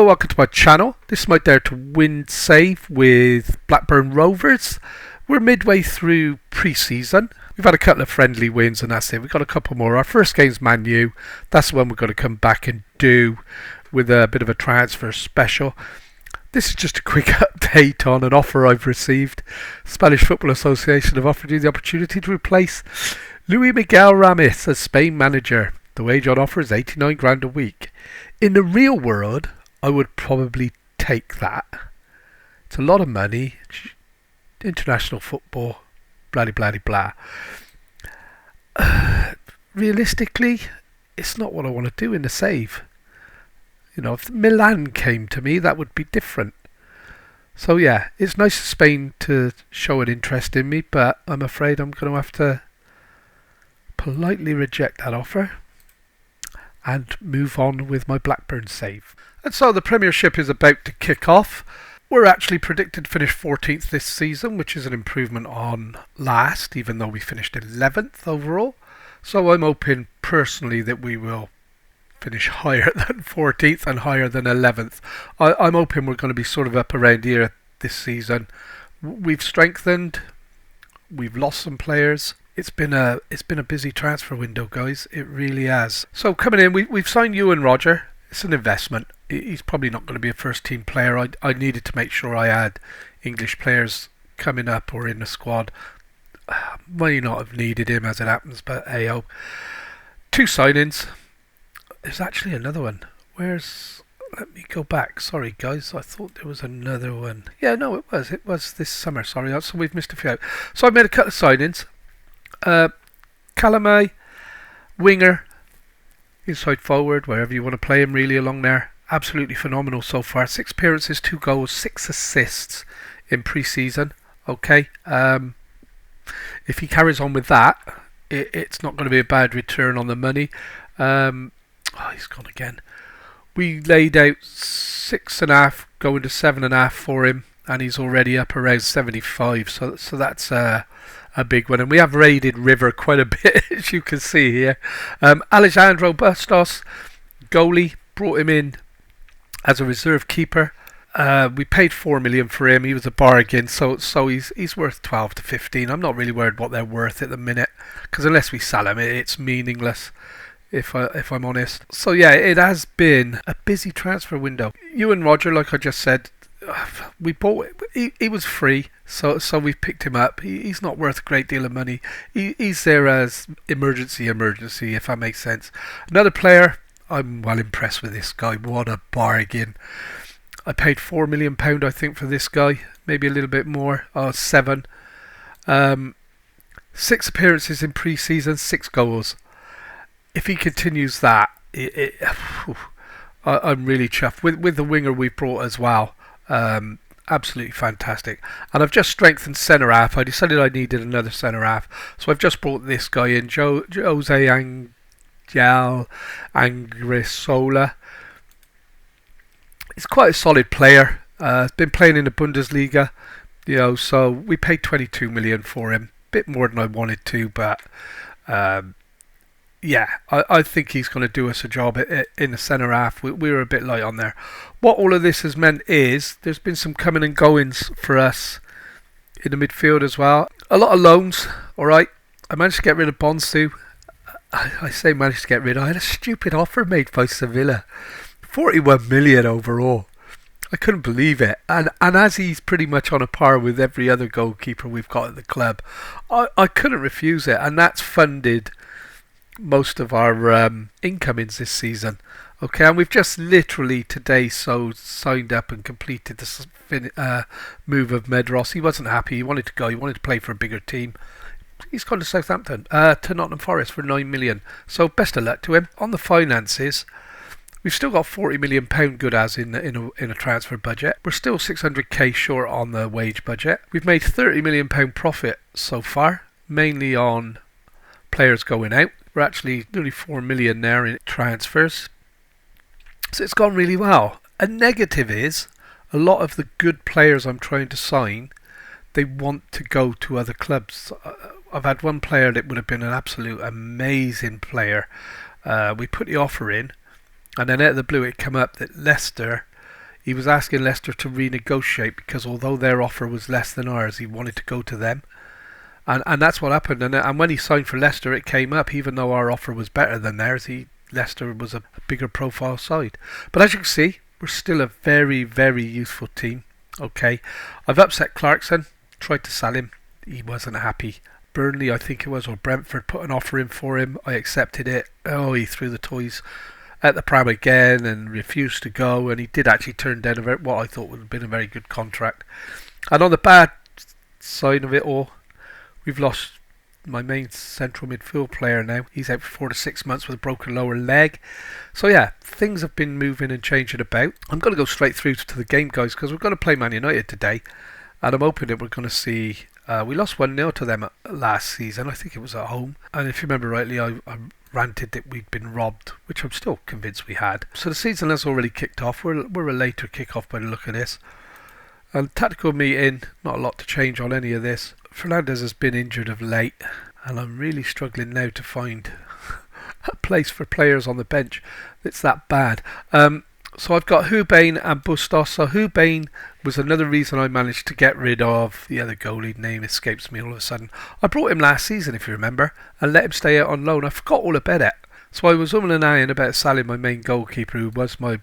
Hello, welcome to my channel. This is my Dare to Win save with Blackburn Rovers. We're midway through pre-season. We've had a couple of friendly wins and that's it. We've got a couple more. Our first game's Man U. That's the one we're going to come back and do with a bit of a transfer special. This is just a quick update on an offer I've received. Spanish Football Association have offered you the opportunity to replace Luis Miguel Ramis as Spain manager. The wage on offer is 89 grand a week. In the real world, I would probably take that. It's a lot of money. International football, blah blah blah. Realistically, it's not what I want to do in the save. You know, if Milan came to me, that would be different. So yeah, it's nice of Spain to show an interest in me, but I'm afraid I'm going to have to politely reject that offer and move on with my Blackburn save. And so the Premiership is about to kick off. We're actually predicted to finish 14th this season, which is an improvement on last, even though we finished 11th overall. So I'm hoping personally that we will finish higher than 14th and higher than 11th. I'm hoping we're going to be sort of up around here this season. We've strengthened, we've lost some players. It's been a busy transfer window, guys. It really has. So coming in, we've signed Ewan Roger. It's an investment. He's probably not going to be a first team player. I needed to make sure I had English players coming up or in the squad. Might not have needed him as it happens, but hey-oh. 2 signings. There's actually another one. Let me go back. Sorry, guys. I thought there was another one. Yeah, no, it was. It was this summer. Sorry, so we've missed a few out. So I made a couple of signings. Calamay, winger, inside forward, wherever you want to play him really along there. Absolutely phenomenal so far. 6 appearances, 2 goals, 6 assists in pre-season. Okay. If he carries on with that, it's not going to be a bad return on the money. He's gone again. We laid out 6.5, going to 7.5 for him, and he's already up around 75. So that's a big one, and we have raided River quite a bit, as you can see here. Alejandro Bustos, goalie, brought him in as a reserve keeper. We paid 4 million for him. He was a bargain, so he's worth 12 to 15. I'm not really worried what they're worth at the minute, because unless we sell him, it's meaningless. If I'm honest. So yeah, it has been a busy transfer window. Ewan Roger, like I just said, we bought it. He was free, so we've picked him up. He's not worth a great deal of money. He's there as emergency, if that makes sense. Another player, I'm well impressed with this guy. What a bargain. I paid £4 million, I think, for this guy. Maybe a little bit more. 7. 6 appearances in pre-season, 6 goals. If he continues that, I'm really chuffed. With the winger we've brought as well. Absolutely fantastic. And I've just strengthened centre half. I decided I needed another centre half, so I've just brought this guy in, Jose Angel Angrisola. He's quite a solid player. Been playing in the Bundesliga, so we paid 22 million for him. Bit more than I wanted to, but yeah, I think he's going to do us a job in the centre half. We were a bit light on there. What all of this has meant is there's been some coming and goings for us in the midfield as well. A lot of loans, alright. I managed to get rid of Bonsu. I say managed to get rid of. I had a stupid offer made by Sevilla. 41 million overall. I couldn't believe it. And as he's pretty much on a par with every other goalkeeper we've got at the club, I couldn't refuse it. And that's funded most of our incomings this season. Okay, and we've just literally today signed up and completed the move of Medros. He wasn't happy. He wanted to go. He wanted to play for a bigger team. He's gone to Southampton, to Nottingham Forest for 9 million. So best of luck to him. On the finances, we've still got £40 million good as in a transfer budget. We're still 600k short on the wage budget. We've made £30 million profit so far, mainly on players going out. We're actually nearly 4 million there in transfers. So it's gone really well. A negative is a lot of the good players I'm trying to sign, they want to go to other clubs. I've had one player that would have been an absolute amazing player. We put the offer in, and then out of the blue it came up that Leicester he was asking Leicester to renegotiate because although their offer was less than ours, he wanted to go to them. And that's what happened. And when he signed for Leicester, it came up. Even though our offer was better than theirs, Leicester was a bigger profile side. But as you can see, we're still a very, very useful team. Okay, I've upset Clarkson, tried to sell him. He wasn't happy. Burnley, I think it was, or Brentford, put an offer in for him. I accepted it. Oh, he threw the toys at the pram again and refused to go. And he did actually turn down what I thought would have been a very good contract. And on the bad side of it all, we've lost my main central midfield player now. He's out for 4 to 6 months with a broken lower leg. So yeah, things have been moving and changing about. I'm going to go straight through to the game, guys, because we're going to play Man United today. And I'm hoping that we're going to see... we lost 1-0 to them last season. I think it was at home. And if you remember rightly, I ranted that we'd been robbed, which I'm still convinced we had. So the season has already kicked off. We're a later kick-off by the look of this. And tactical meeting, not a lot to change on any of this. Fernandes has been injured of late, and I'm really struggling now to find a place for players on the bench. It's that bad. So I've got Hubain and Bustos. So Hubain was another reason I managed to get rid of the other goalie. Name escapes me all of a sudden. I brought him last season, if you remember, and let him stay out on loan. I forgot all about it. So I was umming and ahhing about selling my main goalkeeper, who was my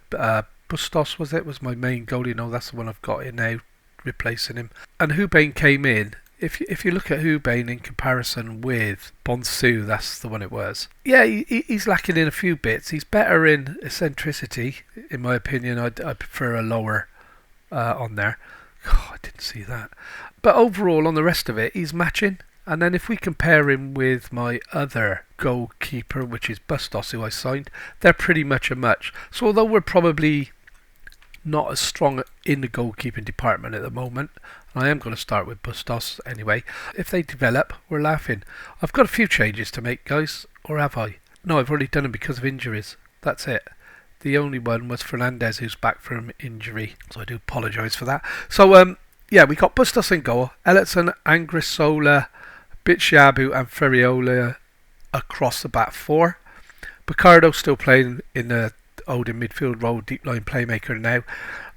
Bustos, was it? Was my main goalie. No, that's the one I've got in now, replacing him. And Hubain came in. If you look at Hubain in comparison with Bonsu, that's the one it was. Yeah, he's lacking in a few bits. He's better in eccentricity, in my opinion. I prefer a lower on there. Oh, I didn't see that. But overall, on the rest of it, he's matching. And then if we compare him with my other goalkeeper, which is Bustos, who I signed, they're pretty much a match. So although we're probably not as strong in the goalkeeping department at the moment, I am going to start with Bustos anyway. If they develop, we're laughing. I've got a few changes to make, guys, or have I? No, I've already done them because of injuries. That's it. The only one was Fernandes, who's back from injury, so I do apologise for that. So yeah, we got Bustos in goal, Ellison, Angrisola, Bitshabu and Ferriola across the back four. Picardo still playing in the holding midfield role, deep line playmaker now.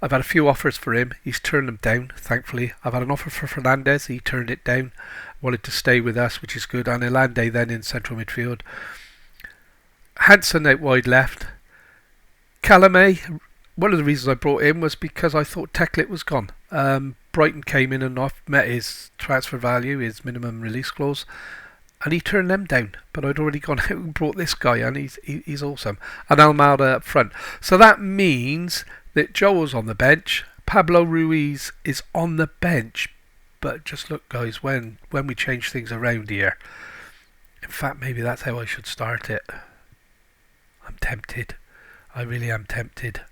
I've had a few offers for him. He's turned them down, thankfully. I've had an offer for Fernandes. He turned it down. Wanted to stay with us, which is good. And Elande then in central midfield. Hansen out wide left. Calamé, one of the reasons I brought him was because I thought Teklit was gone. Brighton came in and met his transfer value, his minimum release clause, and he turned them down. But I'd already gone out and brought this guy, and he's awesome. And Almada up front. So that means that Joel's on the bench. Pablo Ruiz is on the bench. But just look, guys, when we change things around here, in fact, maybe that's how I should start it. I'm tempted. I really am tempted.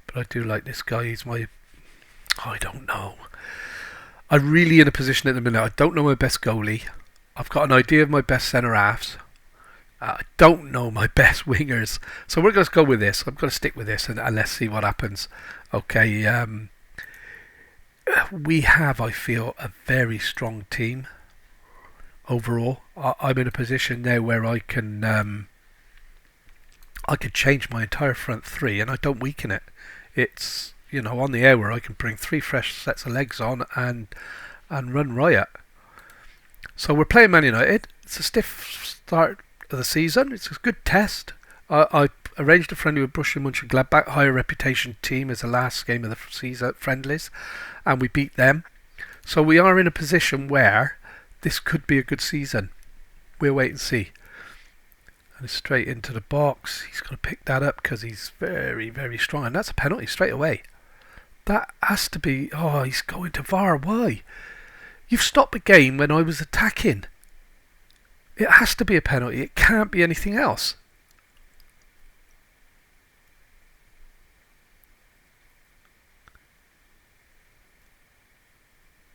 But I do like this guy. He's my... I don't know. I'm really in a position at the minute. I don't know my best goalie. I've got an idea of my best centre-halves. I don't know my best wingers. So we're going to go with this. I'm going to stick with this and let's see what happens. Okay. We have, I feel, a very strong team overall. I'm in a position now where I can change my entire front three and I don't weaken it. It's, you know, on the hour I can bring 3 fresh sets of legs on and run riot. So we're playing Man United. It's a stiff start of the season. It's a good test. I arranged a friendly with Borussia Mönchengladbach, higher reputation team, as the last game of the season friendlies, and we beat them. So we are in a position where this could be a good season. We'll wait and see. And it's straight into the box. He's going to pick that up because he's very, very strong, and that's a penalty straight away. That has to be... Oh, he's going to VAR. Why? You've stopped the game when I was attacking. It has to be a penalty. It can't be anything else.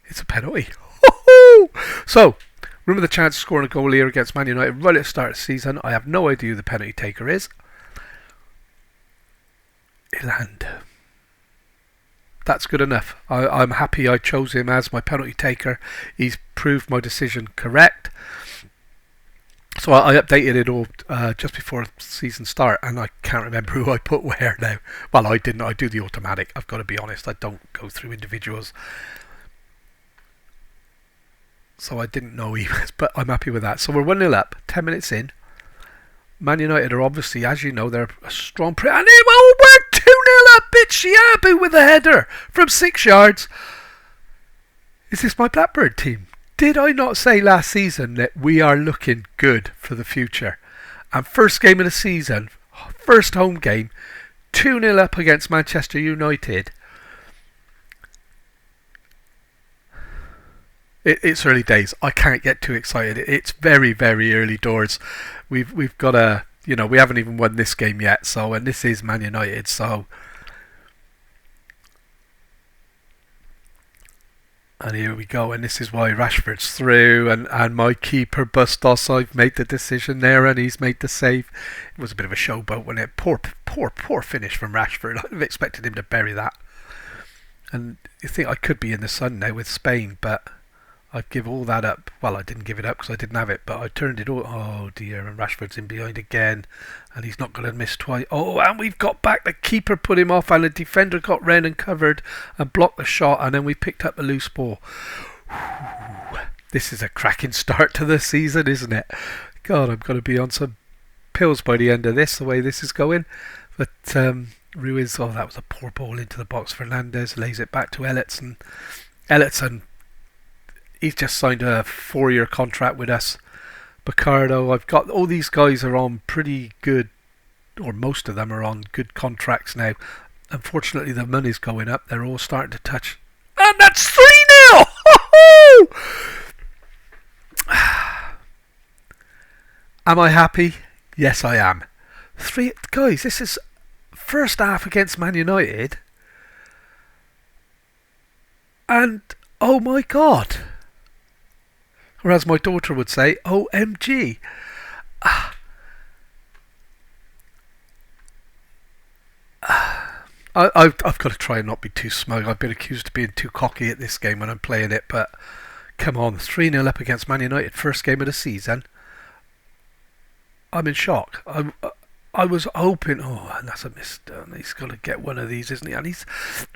It's a penalty. So, remember the chance of scoring a goal here against Man United right at the start of the season. I have no idea who the penalty taker is. Iland. That's good enough. I'm happy I chose him as my penalty taker. He's proved my decision correct. So I updated it all just before season start, and I can't remember who I put where now. Well, I didn't. I do the automatic. I've got to be honest. I don't go through individuals. So I didn't know he was, but I'm happy with that. So we're 1-0 up, 10 minutes in. Man United are obviously, as you know, they're a strong... and we're 2-0 up, bitch! Yabu with a header from 6 yards. Is this my Blackburn team? Did I not say last season that we are looking good for the future? And first game of the season, first home game, 2-0 up against Manchester United. It's early days. I can't get too excited. It's very, very early doors. We've got a, we haven't even won this game yet. So, and this is Man United. So, and here we go. And this is why Rashford's through. And my keeper Bustos, I've made the decision there, and he's made the save. It was a bit of a showboat, wasn't it? Poor finish from Rashford. I'd have expected him to bury that. And you think I could be in the sun now with Spain, but I'd give all that up. Well, I didn't give it up because I didn't have it, but I turned it all. Oh dear, and Rashford's in behind again, and he's not going to miss twice. Oh, and we've got back. The keeper put him off, and the defender got round and covered and blocked the shot, and then we picked up a loose ball. This is a cracking start to the season, isn't it? God, I'm going to be on some pills by the end of this, the way this is going. But Ruiz, that was a poor ball into the box. Fernandez lays it back to Ellison. He's just signed a 4-year contract with us. Picardo, I've got all these guys are on pretty good, or most of them are on good contracts now. Unfortunately, the money's going up. They're all starting to touch. And that's 3-0! Am I happy? Yes, I am. Guys, this is first half against Man United. And, oh my God. Or as my daughter would say, OMG. I've got to try and not be too smug. I've been accused of being too cocky at this game when I'm playing it, but come on, 3-0 up against Man United, first game of the season. I'm in shock. I was hoping, and that's a miss. He's got to get one of these, isn't he? And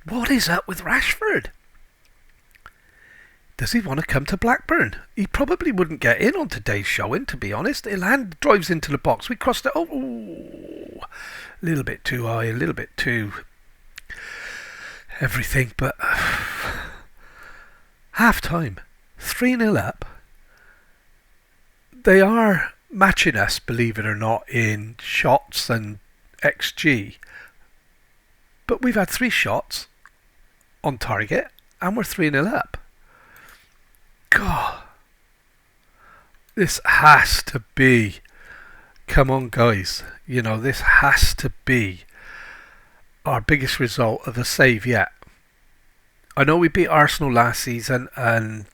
what is up with Rashford? Does he want to come to Blackburn? He probably wouldn't get in on today's showing, to be honest. Ilhan drives into the box. We crossed it. A little bit too high, a little bit too everything. But half time, 3-0 up. They are matching us, believe it or not, in shots and XG. But we've had 3 shots on target, and we're 3-0 up. God, this has to be, come on guys, this has to be our biggest result of a save yet. I know we beat Arsenal last season and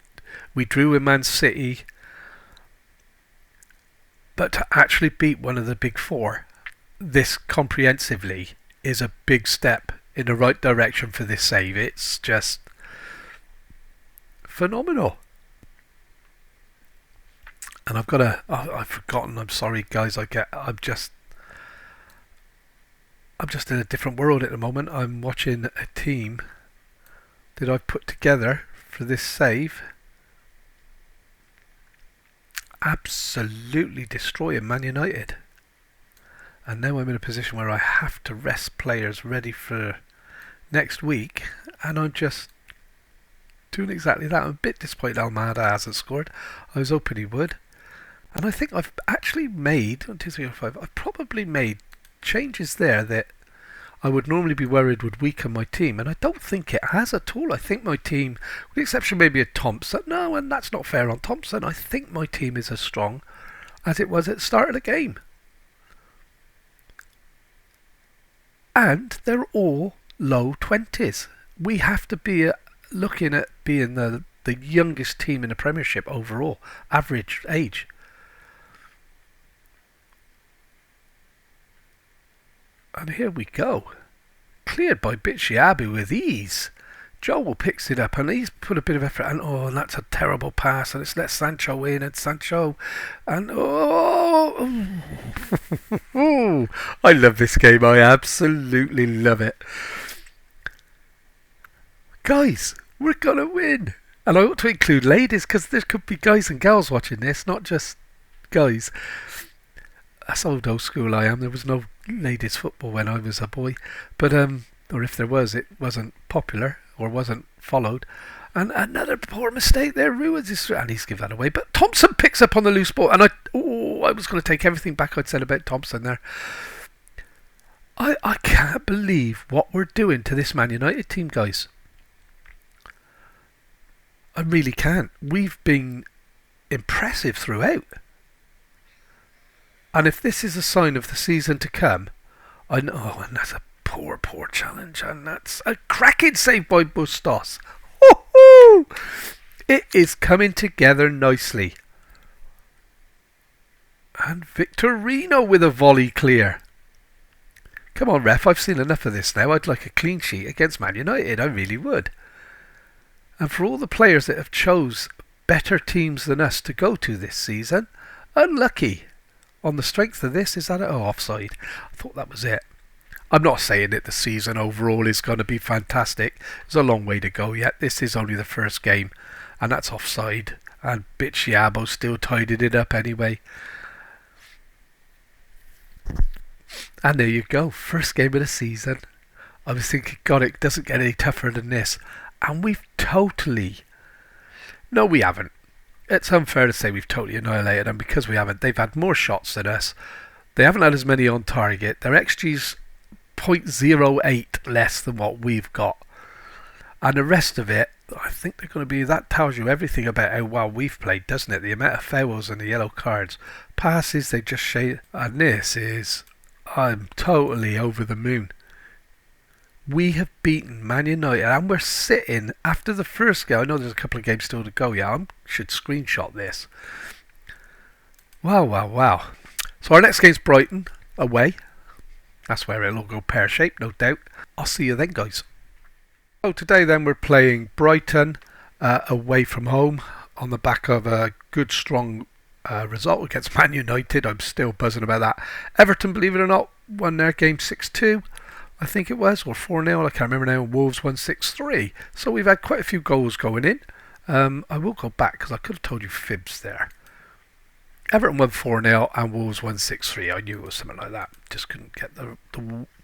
we drew with Man City, but to actually beat one of the big 4 this comprehensively is a big step in the right direction for this save. It's just phenomenal. And I've forgotten. I'm sorry, guys. I'm just in a different world at the moment. I'm watching a team that I've put together for this save absolutely destroying Man United. And now I'm in a position where I have to rest players ready for next week, and I'm just doing exactly that. I'm a bit disappointed Almada hasn't scored. I was hoping he would. And I think I've actually made, 1, 2, 3, 4, 5, I've probably made changes there that I would normally be worried would weaken my team. And I don't think it has at all. I think my team, with the exception maybe of Thompson, no, and that's not fair on Thompson, I think my team is as strong as it was at the start of the game. And they're all low 20s. We have to be looking at being the youngest team in the Premiership overall, average age. And here we go. Cleared by Bichiabu with ease. Joel picks it up and he's put a bit of effort, and that's a terrible pass, and it's let Sancho in, and Sancho, and I love this game. I absolutely love it. Guys, we're gonna win. And I ought to include ladies, because there could be guys and girls watching this, not just guys. That's old school I am. There was no ladies football when I was a boy, but or if there was, it wasn't popular or wasn't followed. And another poor mistake there ruins this, and he's given that away. But Thompson picks up on the loose ball, and I was going to take everything back I'd said about Thompson there. I can't believe what we're doing to this Man United team, guys. I really can't. We've been impressive throughout. And if this is a sign of the season to come, I know, and that's a poor challenge, and that's a cracking save by Bustos. Woo-hoo! It is coming together nicely. And Victorino with a volley clear. Come on, ref, I've seen enough of this now. I'd like a clean sheet against Man United, I really would. And for all the players that have chose better teams than us to go to this season, unlucky. On the strength of this, is that offside? I thought that was it. I'm not saying that the season overall is going to be fantastic. There's a long way to go yet. This is only the first game, and that's offside. And Bicciabo still tidied it up anyway. And there you go. First game of the season. I was thinking, God, it doesn't get any tougher than this. And we've totally... No, we haven't. It's unfair to say we've totally annihilated them, because we haven't. They've had more shots than us. They haven't had as many on target. Their XG's 0.08 less than what we've got. And the rest of it, I think they're going to be... That tells you everything about how well we've played, doesn't it? The amount of fouls and the yellow cards. Passes, they just shade. And this is... I'm totally over the moon. We have beaten Man United, and we're sitting after the first game. I know there's a couple of games still to go. Yeah, I should screenshot this. Wow. So our next game's Brighton, away. That's where it'll all go pear-shaped, no doubt. I'll see you then, guys. So today then we're playing Brighton away from home on the back of a good, strong result against Man United. I'm still buzzing about that. Everton, believe it or not, won their game 6-2. I think it was, or 4-0, I can't remember now. Wolves won 6-3. So we've had quite a few goals going in. I will go back, because I could have told you fibs there. Everton won 4-0 and Wolves won 6-3. I knew it was something like that. Just couldn't get the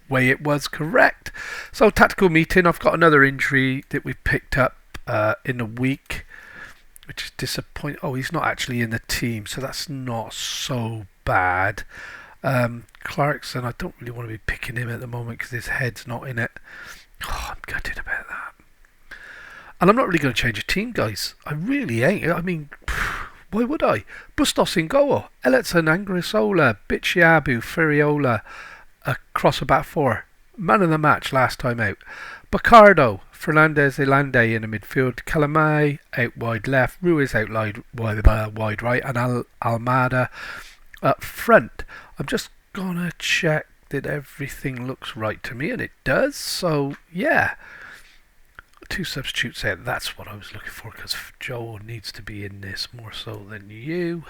way it was correct. So tactical meeting. I've got another injury that we picked up in the week, which is disappointing. Oh, he's not actually in the team, so that's not so bad. Clarkson, I don't really want to be picking him at the moment because his head's not in it. Oh, I'm gutted about that. And I'm not really going to change a team, guys. I really ain't. I mean, why would I? Bustos in goal, Elliotson, Angrisola, Bicciabu, Ferriola, across about four. Man of the match last time out. Bacardo, Fernandez, Elande in the midfield, Calamai out wide left, Ruiz out wide right, and Almada up front. I'm just gonna check that everything looks right to me, and it does. So yeah, two substitutes out. That's what I was looking for, because Joel needs to be in this more so than you.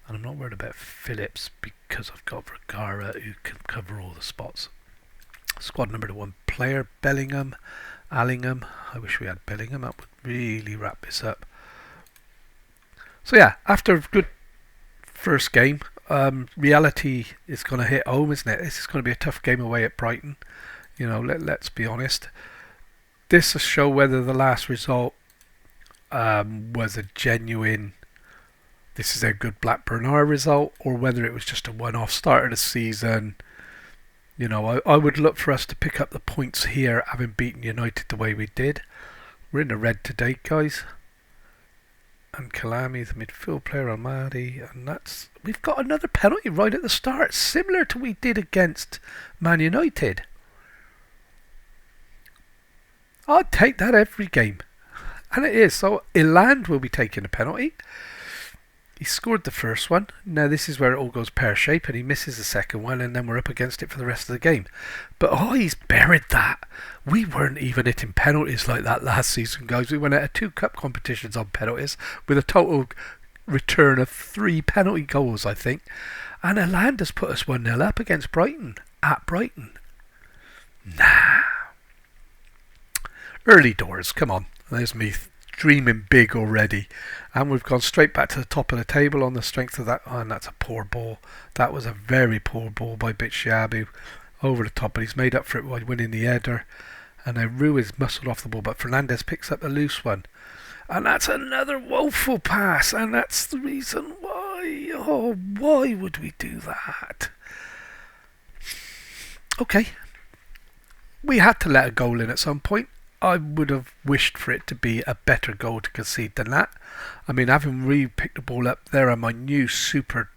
And I'm not worried about Phillips because I've got Vergara who can cover all the spots. Squad number 1 player, Bellingham, Allingham. I wish we had Bellingham. That would really wrap this up. So yeah, after a good first game, reality is going to hit home, isn't it? This is going to be a tough game away at Brighton. You know, let's be honest. This will show whether the last result was a genuine, this is a good Blackburn are result, or whether it was just a one-off start of the season. You know, I would look for us to pick up the points here, having beaten United the way we did. We're in the red today, guys. And Kalami, the midfield player, Almadi, and we've got another penalty right at the start, similar to we did against Man United. I'd take that every game. And it is. So Eland will be taking a penalty. He scored the first one. Now this is where it all goes pear-shaped, and he misses the second one, and then we're up against it for the rest of the game. But he's buried that. We weren't even hitting penalties like that last season, guys. We went out of 2 cup competitions on penalties with a total return of 3 penalty goals, I think. And Alanda's put us 1-0 up against Brighton, at Brighton. Nah. Early doors, come on. There's me dreaming big already. And we've gone straight back to the top of the table on the strength of that. Oh, and that's a poor ball. That was a very poor ball by Bitshabu over the top, but he's made up for it by winning the header. And now Ruiz muscled off the ball, but Fernandez picks up the loose one. And that's another woeful pass, and that's the reason why. Oh, why would we do that? Okay. We had to let a goal in at some point. I would have wished for it to be a better goal to concede than that. I mean, having picked the ball up there on my new super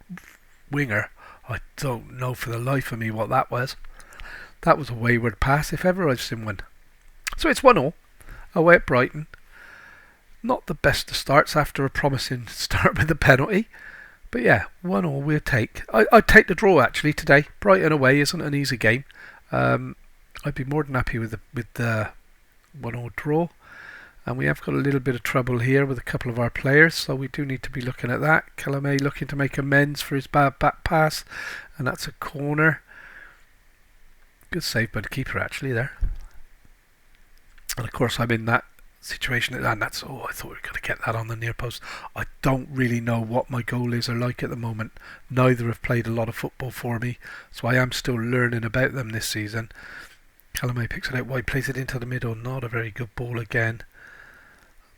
winger, I don't know for the life of me what that was. That was a wayward pass, if ever I've seen one. So it's 1-1 away at Brighton. Not the best of starts after a promising start with the penalty. But yeah, 1-1 we'll take. I'd take the draw actually today. Brighton away isn't an easy game. I'd be more than happy with the 1-1 draw. And we have got a little bit of trouble here with a couple of our players, so we do need to be looking at that. Calamé looking to make amends for his bad back pass, and that's a corner. Good save by the keeper actually there. And of course I'm in that situation, and that's, I thought we were going to get that on the near post. I don't really know what my goalies are like at the moment. Neither have played a lot of football for me, so I am still learning about them this season. Calamé picks it out wide, plays it into the middle, not a very good ball again.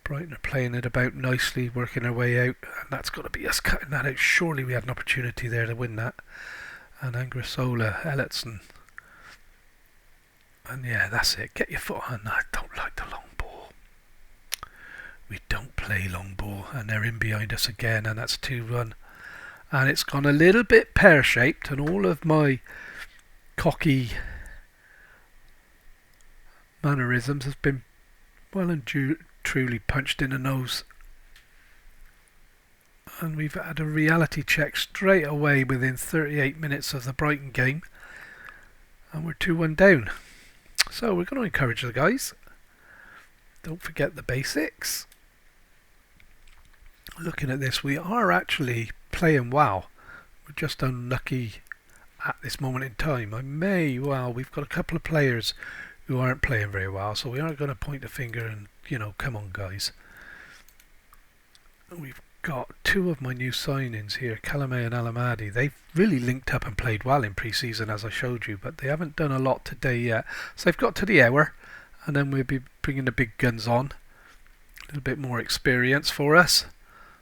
Brighton are playing it about nicely, working their way out, and that's got to be us cutting that out. Surely we had an opportunity there to win that. And Angrasola, Ellertson. And yeah, that's it. Get your foot on. I don't like the long ball. We don't play long ball, and they're in behind us again, and that's 2-1. And it's gone a little bit pear-shaped, and all of my cocky mannerisms has been well and truly punched in the nose. And we've had a reality check straight away within 38 minutes of the Brighton game, and we're 2-1 down. So we're going to encourage the guys. Don't forget the basics. Looking at this, we are actually playing well. We're just unlucky at this moment in time. We've got a couple of players who aren't playing very well, so we aren't going to point the finger and, come on guys. We've got 2 of my new signings here, Calamé and Alamadi. They've really linked up and played well in pre-season, as I showed you, but they haven't done a lot today yet. So they've got to the hour, and then we'll be bringing the big guns on. A little bit more experience for us.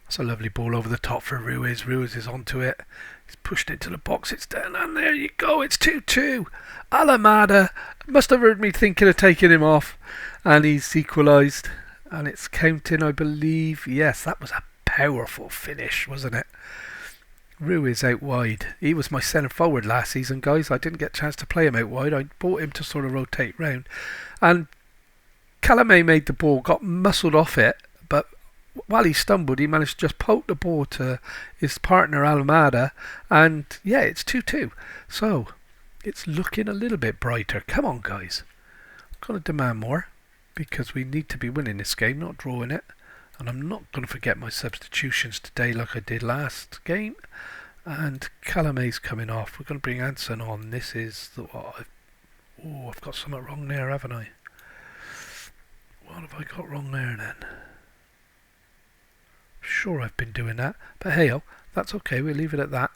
That's a lovely ball over the top for Ruiz. Ruiz is onto it. He's pushed it to the box. It's down, and there you go. It's 2-2. Alamada must have heard me thinking of taking him off, and he's equalised. And it's counting, I believe. Yes, that was a powerful finish, wasn't it? Ruiz out wide. He was my centre forward last season, guys. I didn't get a chance to play him out wide. I bought him to sort of rotate round. And Calamé made the ball, got muscled off it, but while he stumbled, he managed to just poke the ball to his partner Almada, and yeah, it's 2-2. So it's looking a little bit brighter. Come on, guys. I'm going to demand more, because we need to be winning this game, not drawing it. And I'm not going to forget my substitutions today like I did last game. And Calamé's coming off. We're going to bring Anson on. This is I've got something wrong there, haven't I? What have I got wrong there then? Sure, I've been doing that, but hey, that's okay. We'll leave it at that.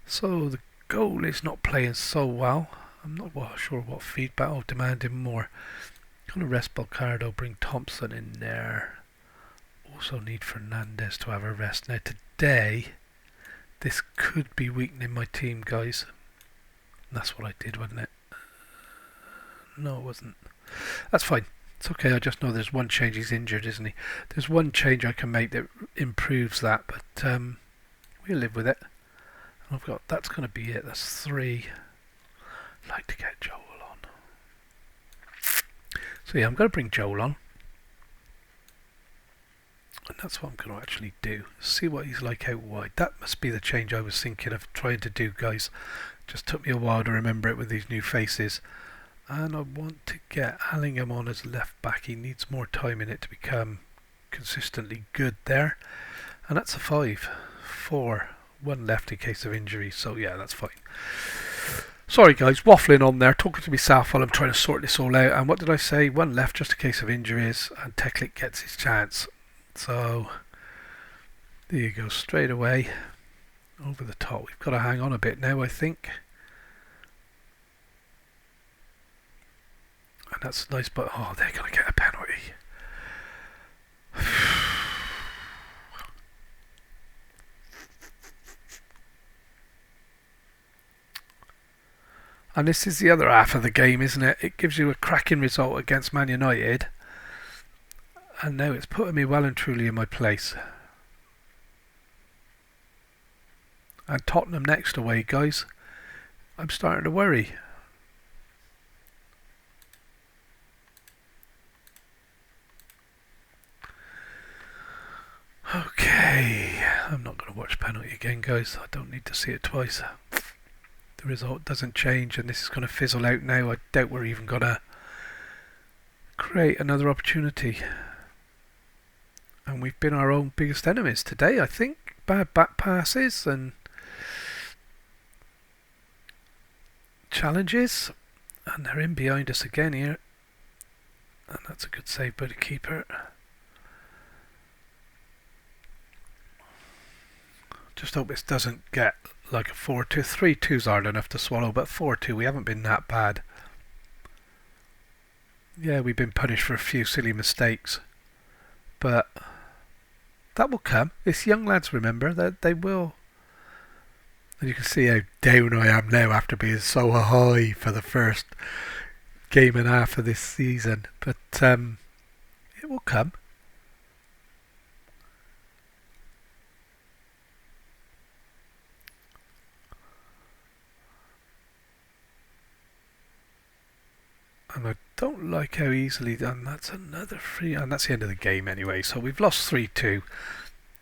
So the goal is not playing so well. I'm not sure what feedback. I'll demand him more. Gonna rest Balcardo, bring Thompson in there. Also need Fernandez to have a rest. Now today, this could be weakening my team, guys. And that's what I did, wasn't it? No, it wasn't. That's fine. It's okay, I just know there's one change. He's injured, isn't he? There's one change I can make that improves that, but we'll live with it. And that's going to be it. That's 3. I'd like to get Joel on. So yeah, I'm going to bring Joel on. That's what I'm going to actually do. See what he's like out wide. That must be the change I was thinking of trying to do, guys. Just took me a while to remember it with these new faces. And I want to get Allingham on as left back. He needs more time in it to become consistently good there. And that's a 5. 4. 1 left in case of injury. So yeah, that's fine. Sorry guys, waffling on there, talking to myself while I'm trying to sort this all out. And what did I say? 1 left just in case of injuries. And Teklik gets his chance. So there you go, straight away over the top. We've got to hang on a bit now, I think. And that's nice, but oh, they're going to get a penalty. And this is the other half of the game, isn't it? It gives you a cracking result against Man United. And now it's putting me well and truly in my place. And Tottenham next away, guys. I'm starting to worry. Okay. I'm not going to watch penalty again, guys. I don't need to see it twice. The result doesn't change and this is going to fizzle out now. I doubt we're even going to create another opportunity. And we've been our own biggest enemies today, I think. Bad back passes and challenges. And they're in behind us again here. And that's a good save by the keeper. Just hope this doesn't get like a 4-2. 3-2's hard enough to swallow, but 4-2, we haven't been that bad. Yeah, we've been punished for a few silly mistakes. But that will come. It's young lads, remember, that they will. And you can see how down I am now after being so high for the first game and a half of this season. But it will come. And I don't like how easily done. That's another free, and that's the end of the game anyway. So we've lost 3-2.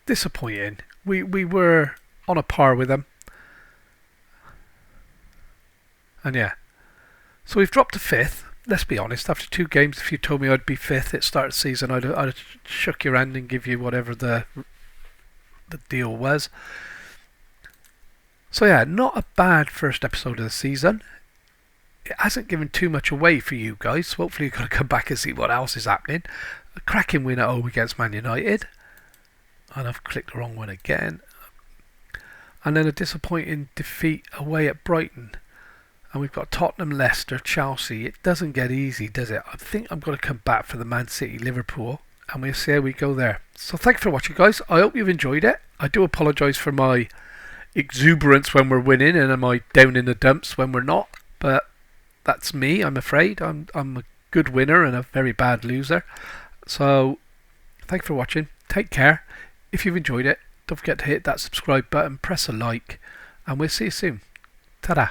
Disappointing. We were on a par with them. And yeah. So we've dropped to 5th. Let's be honest, after 2 games, if you told me I'd be 5th at start of the season, I'd have shook your hand and give you whatever the deal was. So yeah, not a bad first episode of the season. It hasn't given too much away for you guys, so hopefully you're going to come back and see what else is happening. A cracking win at home against Man United. And I've clicked the wrong one again. And then a disappointing defeat away at Brighton. And we've got Tottenham, Leicester, Chelsea. It doesn't get easy, does it? I think I'm going to come back for the Man City, Liverpool. And we'll see how we go there. So thank you for watching, guys. I hope you've enjoyed it. I do apologise for my exuberance when we're winning and am I down in the dumps when we're not. But that's me, I'm afraid. I'm a good winner and a very bad loser. So, thank you for watching. Take care. If you've enjoyed it, don't forget to hit that subscribe button, press a like, and we'll see you soon. Ta-da.